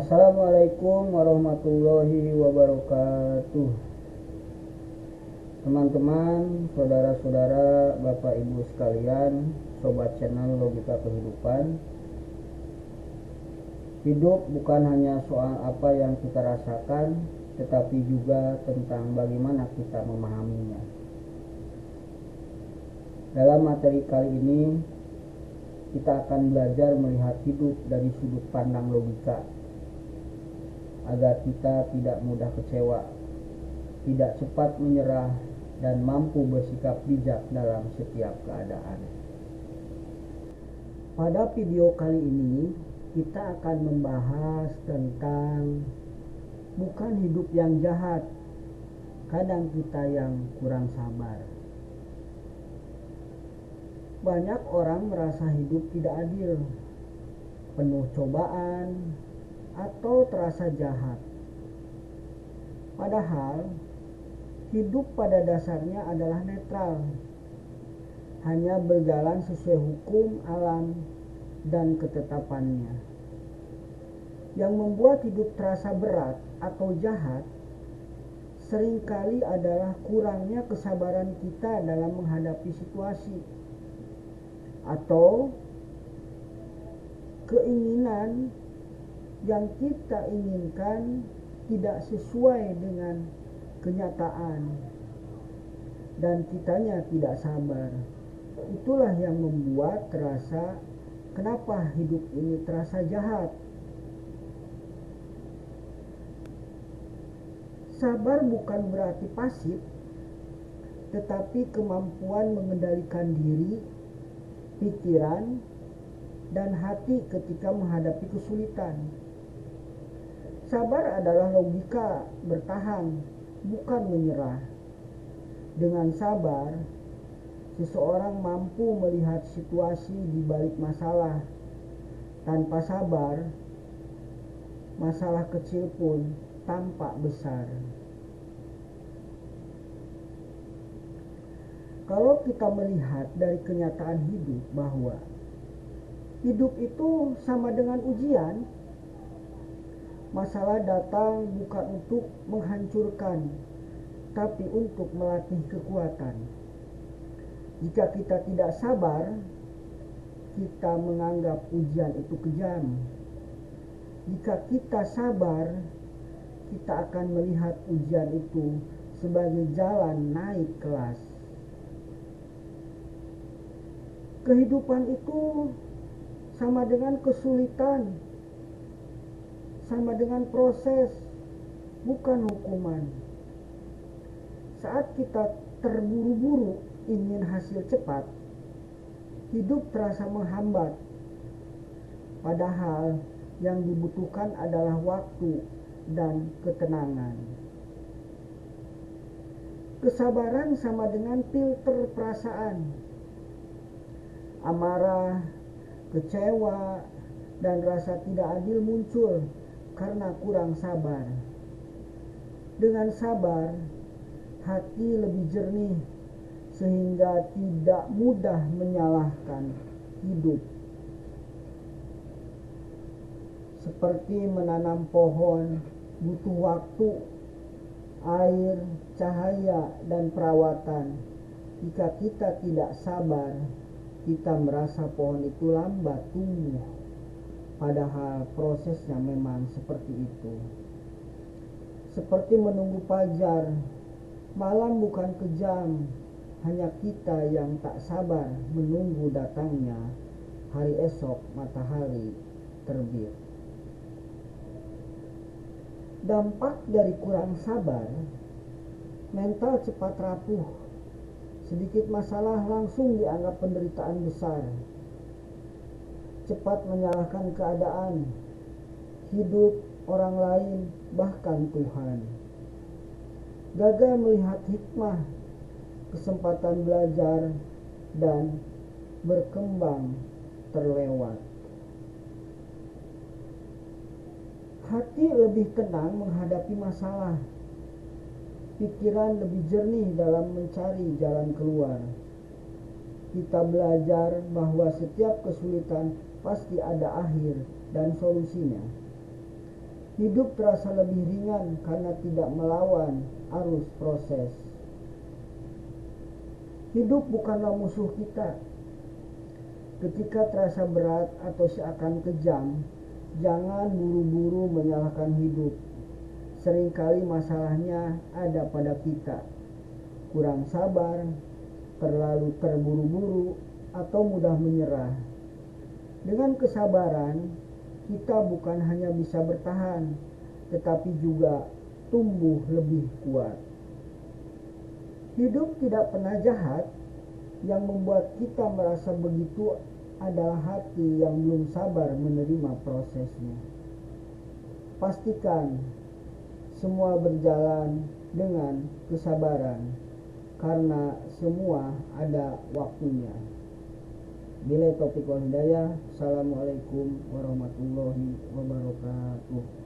Assalamualaikum warahmatullahi wabarakatuh. Teman-teman, saudara-saudara, Bapak Ibu sekalian, sobat channel Logika Kehidupan. Hidup bukan hanya soal apa yang kita rasakan, tetapi juga tentang bagaimana kita memahaminya. Dalam materi kali ini, kita akan belajar melihat hidup dari sudut pandang logika, agar kita tidak mudah kecewa, tidak cepat menyerah, dan mampu bersikap bijak dalam setiap keadaan. Pada video kali ini, kita akan membahas tentang bukan hidup yang jahat, kadang kita yang kurang sabar. Banyak orang merasa hidup tidak adil, penuh cobaan, atau terasa jahat. Padahal hidup pada dasarnya adalah netral, hanya berjalan sesuai hukum alam dan ketetapannya. Yang membuat hidup terasa berat atau jahat seringkali adalah kurangnya kesabaran kita dalam menghadapi situasi, atau keinginan yang kita inginkan tidak sesuai dengan kenyataan dan kitanya tidak sabar. Itulah yang membuat terasa kenapa hidup ini terasa jahat. Sabar bukan berarti pasif, tetapi kemampuan mengendalikan diri, pikiran, dan hati ketika menghadapi kesulitan. Sabar adalah logika bertahan, bukan menyerah. Dengan sabar, seseorang mampu melihat situasi di balik masalah. Tanpa sabar, masalah kecil pun tampak besar. Kalau kita melihat dari kenyataan hidup bahwa hidup itu sama dengan ujian, masalah datang bukan untuk menghancurkan, tapi untuk melatih kekuatan. Jika kita tidak sabar, kita menganggap ujian itu kejam. Jika kita sabar, kita akan melihat ujian itu sebagai jalan naik kelas. Kehidupan itu sama dengan kesulitan, sama dengan proses, bukan hukuman. Saat kita terburu-buru ingin hasil cepat, hidup terasa menghambat. Padahal yang dibutuhkan adalah waktu dan ketenangan. Kesabaran sama dengan filter perasaan. Amarah, kecewa, dan rasa tidak adil muncul karena kurang sabar. Dengan sabar, hati lebih jernih sehingga tidak mudah menyalahkan hidup. Seperti menanam pohon, butuh waktu, air, cahaya, dan perawatan. Jika kita tidak sabar, kita merasa pohon itu lambat tumbuh. Padahal prosesnya memang seperti itu. Seperti menunggu fajar, malam bukan kejam, hanya kita yang tak sabar menunggu datangnya hari esok matahari terbit. Dampak dari kurang sabar, mental cepat rapuh. Sedikit masalah langsung dianggap penderitaan besar. Cepat menyalahkan keadaan, hidup, orang lain, bahkan Tuhan. Gagal melihat hikmah, kesempatan belajar, dan berkembang terlewat. Hati lebih tenang menghadapi masalah. Pikiran lebih jernih dalam mencari jalan keluar. Kita belajar bahwa setiap kesulitan pasti ada akhir dan solusinya. Hidup terasa lebih ringan karena tidak melawan arus proses. Hidup bukanlah musuh kita. Ketika terasa berat atau seakan kejam, jangan buru-buru menyalahkan hidup. Seringkali masalahnya ada pada kita. Kurang sabar, terlalu terburu-buru, atau mudah menyerah. Dengan kesabaran, kita bukan hanya bisa bertahan, tetapi juga tumbuh lebih kuat. Hidup tidak pernah jahat. Yang membuat kita merasa begitu adalah hati yang belum sabar menerima prosesnya. Pastikan semua berjalan dengan kesabaran, karena semua ada waktunya. Billahi taufiq wal hidayah. Assalamualaikum warahmatullahi wabarakatuh.